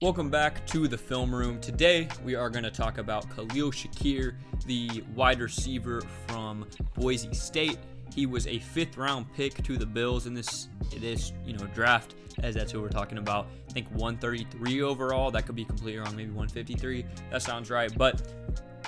Welcome back to the film room. Today we are going to talk about Khalil Shakir, the wide receiver from Boise State. He was a 5th round pick to the Bills in this draft, as that's who we're talking about. I think 133 overall. That could be completely wrong, maybe 153. That sounds right. But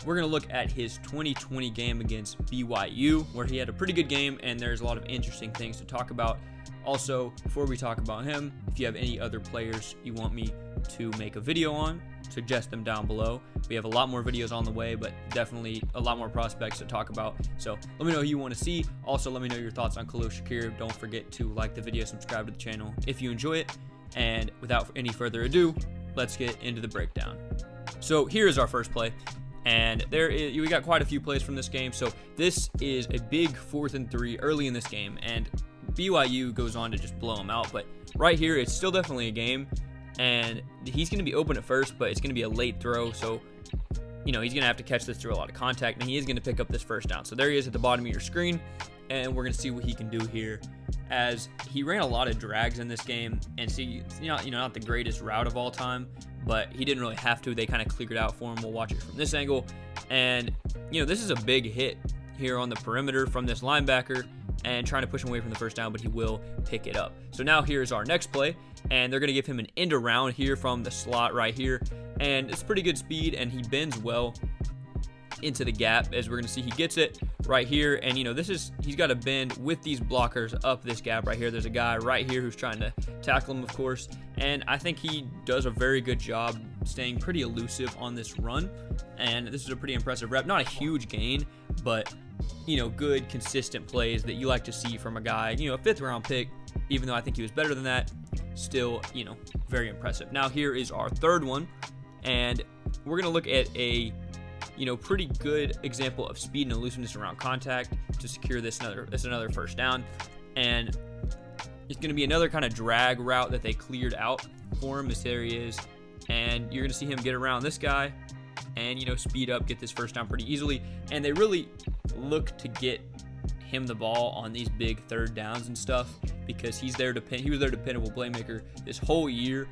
we're going to look at his 2020 game against BYU, where he had a pretty good game, and there's a lot of interesting things to talk about. Also, before we talk about him, if you have any other players you want me to make a video on, suggest them down below. We have a lot more videos on the way, but definitely a lot more prospects to talk about. So let me know who you want to see. Also, let me know your thoughts on Khalil Shakir. Don't forget to like the video, subscribe to the channel if you enjoy it. And without any further ado, let's get into the breakdown. So here is our first play. And we got quite a few plays from this game. So this is a big 4th and 3 early in this game. And BYU goes on to just blow him out. But right here, it's still definitely a game. And he's going to be open at first, but it's going to be a late throw. So, he's going to have to catch this through a lot of contact. And he is going to pick up this first down. So there he is at the bottom of your screen. And we're going to see what he can do here, as he ran a lot of drags in this game. And see, not the greatest route of all time, but he didn't really have to. They kind of cleared it out for him. We'll watch it from this angle. And, this is a big hit here on the perimeter from this linebacker and trying to push him away from the first down, but he will pick it up. So now here's our next play, and they're going to give him an end around here from the slot right here. And it's pretty good speed, and he bends well into the gap, as we're going to see he gets it right here. And he's got to bend with these blockers up this gap right here. There's a guy right here who's trying to tackle him, of course, and I think he does a very good job staying pretty elusive on this run. And this is a pretty impressive rep. Not a huge gain, but good consistent plays that you like to see from a guy, a 5th round pick. Even though I think he was better than that, still very impressive. Now here is our third one, and we're gonna look at a pretty good example of speed and elusiveness around contact to secure this another first down. And it's going to be another kind of drag route that they cleared out for him. There he is. And you're going to see him get around this guy and, speed up, get this first down pretty easily. And they really look to get him the ball on these big 3rd downs and stuff, because he was their dependable playmaker this whole year.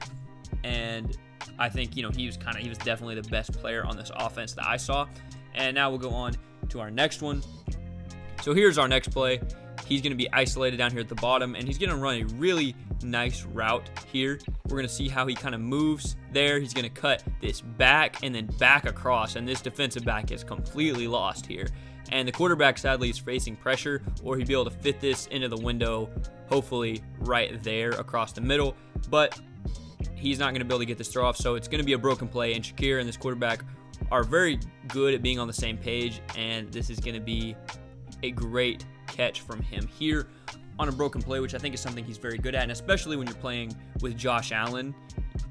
And I think, he was definitely the best player on this offense that I saw. And now we'll go on to our next one. So here's our next play. He's going to be isolated down here at the bottom, and he's going to run a really nice route here. We're going to see how he kind of moves there. He's going to cut this back and then back across, and this defensive back is completely lost here. And the quarterback, sadly, is facing pressure, or he'd be able to fit this into the window, hopefully right there across the middle. But he's not going to be able to get this throw off, so it's going to be a broken play. And Shakir and this quarterback are very good at being on the same page, and this is going to be a great catch from him here on a broken play, which I think is something he's very good at, and especially when you're playing with Josh Allen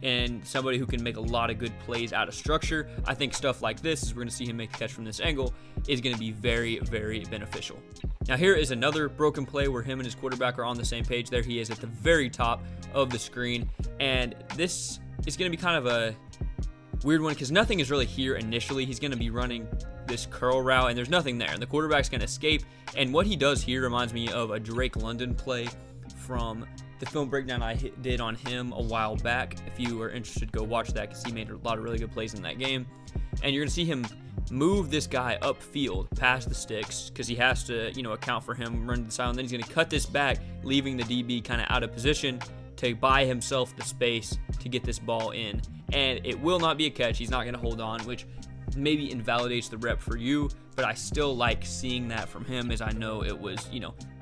and somebody who can make a lot of good plays out of structure. I think stuff like this, as we're going to see him make a catch from this angle, is going to be very, very beneficial. Now here is another broken play where him and his quarterback are on the same page. There he is at the very top of the screen, and this is going to be kind of a weird one because nothing is really here initially. He's going to be running this curl route, and there's nothing there, and the quarterback's going to escape. And what he does here reminds me of a Drake London play from the film breakdown I did on him a while back. If you are interested, go watch that, because he made a lot of really good plays in that game. And you're going to see him move this guy upfield past the sticks, because he has to account for him running to the side, and then he's going to cut this back, leaving the DB kind of out of position to buy himself the space to get this ball in. And it will not be a catch. He's not going to hold on, which maybe invalidates the rep for you, but I still like seeing that from him, as I know it was,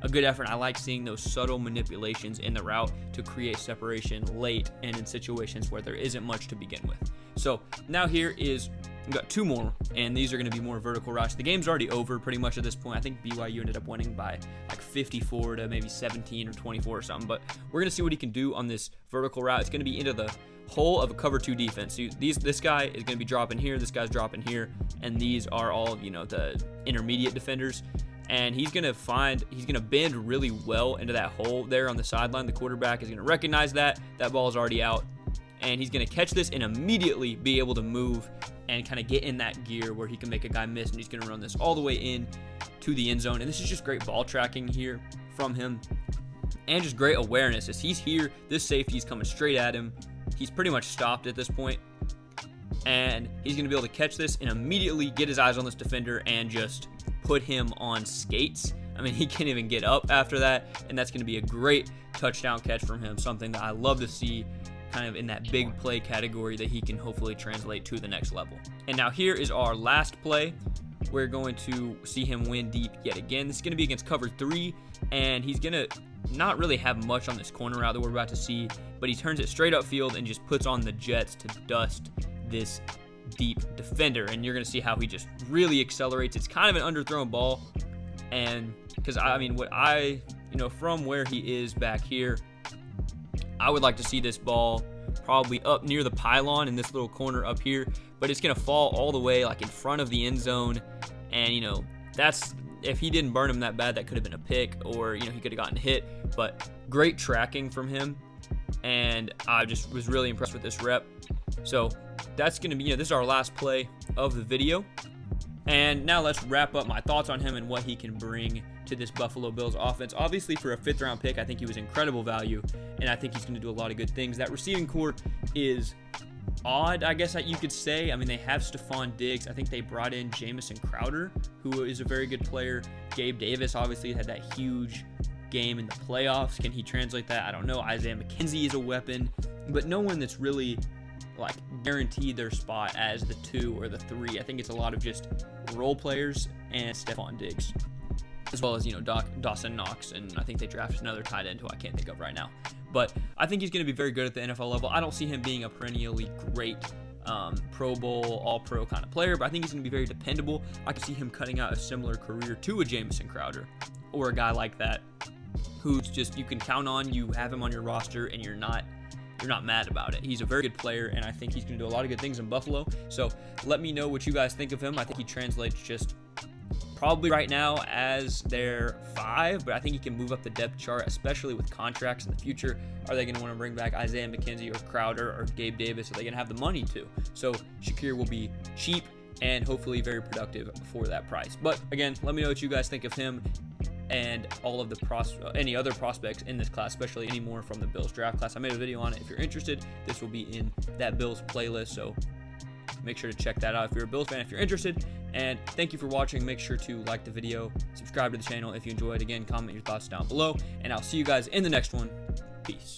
a good effort. I like seeing those subtle manipulations in the route to create separation late and in situations where there isn't much to begin with. So now here is, we've got 2 more, and these are going to be more vertical routes. The game's already over pretty much at this point. I think BYU ended up winning by like 54 to maybe 17 or 24 or something, but we're going to see what he can do on this vertical route. It's going to be into the hole of a cover 2 defense. So this guy is going to be dropping here, this guy's dropping here, and these are all, the intermediate defenders. And he's going to bend really well into that hole there on the sideline. The quarterback is going to recognize that ball is already out, and he's going to catch this and immediately be able to move and kind of get in that gear where he can make a guy miss, and he's going to run this all the way in to the end zone. And this is just great ball tracking here from him, and just great awareness as he's here. This safety is coming straight at him. he's pretty much stopped at this point. And he's going to be able to catch this and immediately get his eyes on this defender and just put him on skates. I mean, he can't even get up after that, and that's going to be a great touchdown catch from him, something that I love to see kind of in that big play category that he can hopefully translate to the next level. And now here is our last play. We're going to see him win deep yet again. This is going to be against cover 3, and he's going to not really have much on this corner route that we're about to see, but he turns it straight upfield and just puts on the jets to dust this deep defender, and you're going to see how he just really accelerates. It's kind of an underthrown ball, and because I mean, from where he is back here, I would like to see this ball probably up near the pylon in this little corner up here, but it's going to fall all the way like in front of the end zone, and that's, if he didn't burn him that bad, that could have been a pick, or he could have gotten hit. But great tracking from him, and I just was really impressed with this rep. So that's going to be, this is our last play of the video. And now let's wrap up my thoughts on him and what he can bring to this Buffalo Bills offense. Obviously, for a 5th round pick, I think he was incredible value, and I think he's going to do a lot of good things. That receiving core is odd, I guess that you could say. I mean, they have Stephon Diggs. I think they brought in Jamison Crowder, who is a very good player. Gabe Davis obviously had that huge game in the playoffs. Can he translate that? I don't know. Isaiah McKenzie is a weapon, but no one that's really like guaranteed their spot as the 2 or the 3. I think it's a lot of just role players and Stephon Diggs, as well as Dawson Knox, and I think they drafted another tight end who I can't think of right now. But I think he's going to be very good at the NFL level. I don't see him being a perennially great Pro Bowl, All-Pro kind of player, but I think he's going to be very dependable. I can see him cutting out a similar career to a Jamison Crowder or a guy like that who's just, you can count on, you have him on your roster, and you're not mad about it. He's a very good player, and I think he's going to do a lot of good things in Buffalo. So let me know what you guys think of him. I think he translates just probably right now as their 5, but I think he can move up the depth chart, especially with contracts in the future. Are they going to want to bring back Isaiah McKenzie or Crowder or Gabe Davis? Are they going to have the money to? So Shakir will be cheap and hopefully very productive for that price. But again, let me know what you guys think of him and all of the any other prospects in this class, especially any more from the Bills draft class. I made a video on it. If you're interested, this will be in that Bills playlist, so make sure to check that out if you're a Bills fan, if you're interested. And thank you for watching. Make sure to like the video, subscribe to the channel if you enjoyed. Again, comment your thoughts down below, and I'll see you guys in the next one. Peace.